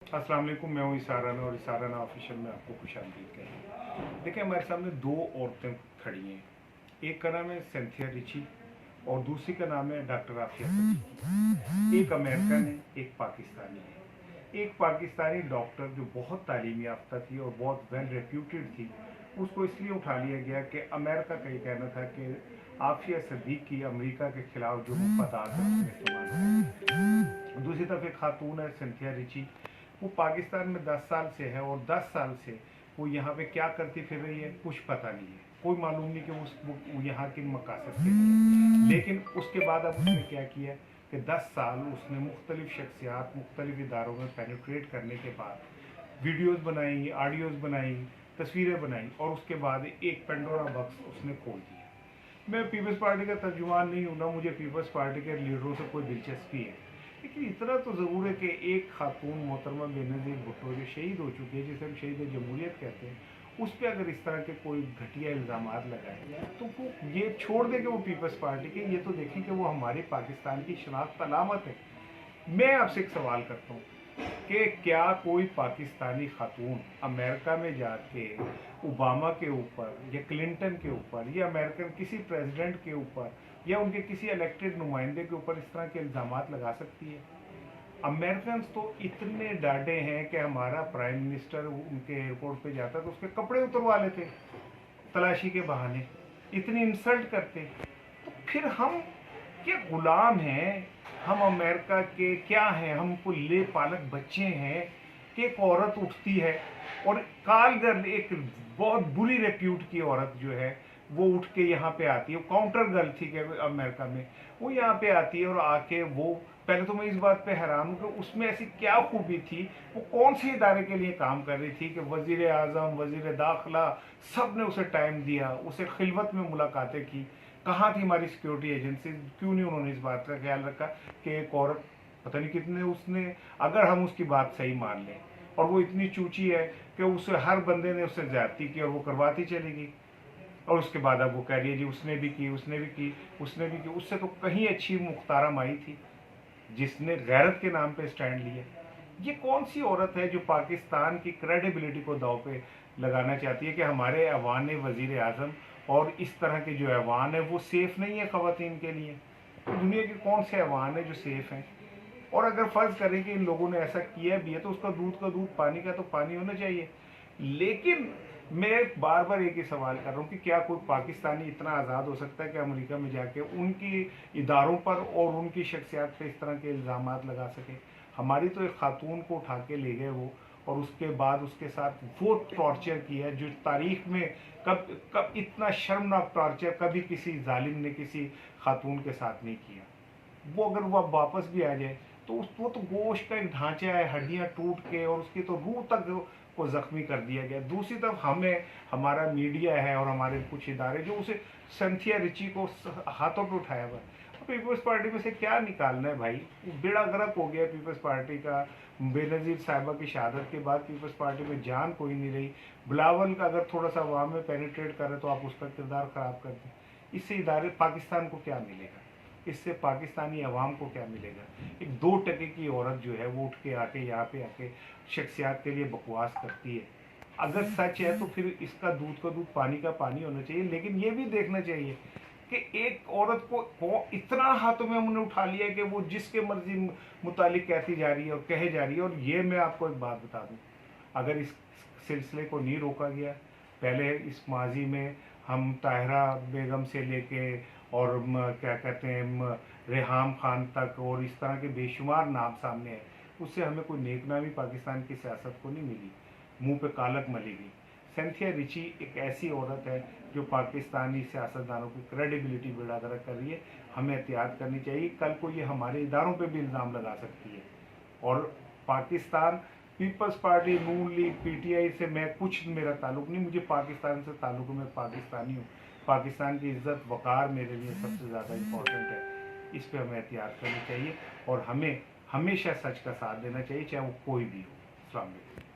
अस्सलाम वालेकुम, मैं हूँ इसाराना और इसाराना ऑफिशियल में आपको खुशामदीद कहता हूँ। देखिए, हमारे सामने दो औरतें खड़ी हैं। एक का नाम है सिंथिया रिची और दूसरी का नाम है डॉक्टर आफिया सिद्दीकी। एक अमेरिकन है, एक पाकिस्तानी है। एक पाकिस्तानी डॉक्टर जो बहुत तालीम याफ्ता थी और बहुत वेल रेप्यूटेड थी, उसको इसलिए उठा लिया गया कि अमेरिका का ये कहना था कि आफिया सिद्दीकी अमेरिका के खिलाफ जो मुफादात है उसमें इस्तेमाल। दूसरी तरफ एक खातून है सिंथिया रिची, वो पाकिस्तान में 10 साल से है और 10 साल से वो यहाँ पे क्या करती फिर रही है कुछ पता नहीं है, कोई मालूम नहीं कि वो यहाँ की मकासद के लिए। लेकिन उसके बाद अब उसने क्या किया कि 10 साल उसने मुख्तलिफ शख्सियात मुख्तलिफ इदारों में पेनिट्रेट करने के बाद वीडियोज़ बनाई, ऑडियोज़ बनाई, तस्वीरें बनाई और उसके बाद एक पेंडोरा बॉक्स उसने खोल दिया। मैं पीपल्स पार्टी का तर्जुमान नहीं हूँ ना, मुझे पीपल्स पार्टी के लीडरों से कोई दिलचस्पी है, लेकिन इतना तो ज़रूर है कि एक खातून मोहतरमा बेनज़ीर भुट्टो जो शहीद हो चुकी है, जिसे हम शहीद जमहूरियत कहते हैं, उस पर अगर इस तरह के कोई घटिया इल्ज़ाम लगाए तो वो ये छोड़ दे कि वो पीपल्स पार्टी के, ये तो देखें कि वो हमारे पाकिस्तान की शनाख्त अलामत है। मैं आपसे एक सवाल करता हूँ कि क्या कोई पाकिस्तानी खातून अमेरिका में जाके ओबामा के ऊपर या क्लिंटन के ऊपर या अमेरिकन किसी प्रेसिडेंट के ऊपर या उनके किसी इलेक्टेड नुमाइंदे के ऊपर इस तरह के इल्ज़ाम लगा सकती है? अमेरिकन तो इतने डांटे हैं कि हमारा प्राइम मिनिस्टर उनके एयरपोर्ट पे जाता तो उसके कपड़े उतरवा लेते तलाशी के बहाने, इतनी इंसल्ट करते। तो फिर हम क्या गुलाम हैं? हम अमेरिका के क्या हैं? हम पुल्ले पालक बच्चे हैं कि एक औरत उठती है और कालगर एक बहुत बुरी रेप्यूट की औरत जो है वो उठ के यहाँ पे आती है, काउंटर गर्ल थी कि अमेरिका में, वो यहाँ पे आती है और आके वो, पहले तो मैं इस बात पे हैरान हूँ कि उसमें ऐसी क्या खूबी थी, वो कौन से इदारे के लिए काम कर रही थी कि वजीर आजम, वजीर दाखिला सब ने उसे टाइम दिया, उसे खिलवत में मुलाकातें की। कहाँ थी हमारी सिक्योरिटी एजेंसी? क्यों नहीं उन्होंने इस बात का ख्याल रखा कि एक औरत, पता नहीं कितने उसने, अगर हम उसकी बात सही मान लें और वो इतनी चूची है कि उसे हर बंदे ने उससे ज्यादती की और वो करवाती चली गई, और उसके बाद अब वो कह रही है जी उसने भी की, उसने भी की, उसने भी की। उससे तो कहीं अच्छी मुख्तारा माई थी जिसने गैरत के नाम पे स्टैंड लिया। ये कौन सी औरत है जो पाकिस्तान की क्रेडिबिलिटी को दाव पे लगाना चाहती है कि हमारे ऐवान वजीर आजम और इस तरह के जो ऐवान है वो सेफ नहीं है खवातीन के लिए? तो दुनिया के कौन से ऐवान है जो सेफ हैं? और अगर फर्ज करें कि इन लोगों ने ऐसा किया भी है तो उसका दूध का दूध, पानी का तो पानी होना चाहिए। लेकिन मैं बार बार एक ही सवाल कर रहा हूँ कि क्या कोई पाकिस्तानी इतना आज़ाद हो सकता है कि अमेरिका में जाके उनकी इदारों पर और उनकी शख्सियात पे इस तरह के इल्ज़ाम लगा सके? हमारी तो एक खातून को उठा के ले गए वो, और उसके बाद उसके साथ वो टॉर्चर किया जो तारीख में कब कब इतना शर्मनाक टॉर्चर कभी किसी जालिम ने किसी खातून के साथ नहीं किया। वो अगर वो अब वापस भी आ जाए तो वो तो गोश्त का एक ढांचा है, हड्डियां टूट के, और उसकी तो रूह तक को जख्मी कर दिया गया। दूसरी तरफ हमें, हमारा मीडिया है और हमारे कुछ इदारे जो उसे सिंथिया रिची को हाथों पे उठाया हुआ है। पीपल्स पार्टी में से क्या निकालना है भाई? बेड़ा गर्क हो गया पीपल्स पार्टी का। बेनज़ीर साहिबा की शहादत के बाद पीपल्स पार्टी में जान कोई नहीं रही। बिलावल का अगर थोड़ा सा अवाम में पेनिट्रेट करे तो आप उसका किरदार खराब कर दें। इससे इदारे पाकिस्तान को क्या मिलेगा? इससे पाकिस्तानी अवाम को क्या मिलेगा? एक 2 टके की औरत जो है वो उठ के आके यहाँ पे आके शख्सियात के लिए बकवास करती है। अगर सच है तो फिर इसका दूध का दूध, पानी का पानी होना चाहिए। लेकिन ये भी देखना चाहिए कि एक औरत को इतना हाथों में हमने उठा लिया कि वो जिसके मर्जी मुतालिक कहती जा रही है और कहे जा रही है। और ये मैं आपको एक बात बता दूं, अगर इस सिलसिले को नहीं रोका गया, पहले इस माजी में हम ताहिरा बेगम से लेके और क्या कहते हैं रेहाम खान तक और इस तरह के बेशुमार नाम सामने है, उससे हमें कोई नेकनामी पाकिस्तान की सियासत को नहीं मिली, मुंह पे कालक मली गई। सिंथिया रिची एक ऐसी औरत है जो पाकिस्तानी सियासतदानों की क्रेडिबिलिटी बेड़ागरक कर रही है। हमें एहतियात करनी चाहिए, कल को ये हमारे इदारों पे भी इल्ज़ाम लगा सकती है। और पाकिस्तान, पीपल्स पार्टी, नून लीग, पीटीआई से मैं कुछ, मेरा ताल्लुक नहीं, मुझे पाकिस्तान से ताल्लुक है, मैं पाकिस्तानी हूँ। पाकिस्तान की इज्जत वक़ार मेरे लिए सबसे ज़्यादा इम्पोर्टेंट है। इस पर हमें एहतियात करनी चाहिए और हमें हमेशा सच का साथ देना चाहिए, चाहे वो कोई भी हो। अस्सलाम वालेकुम।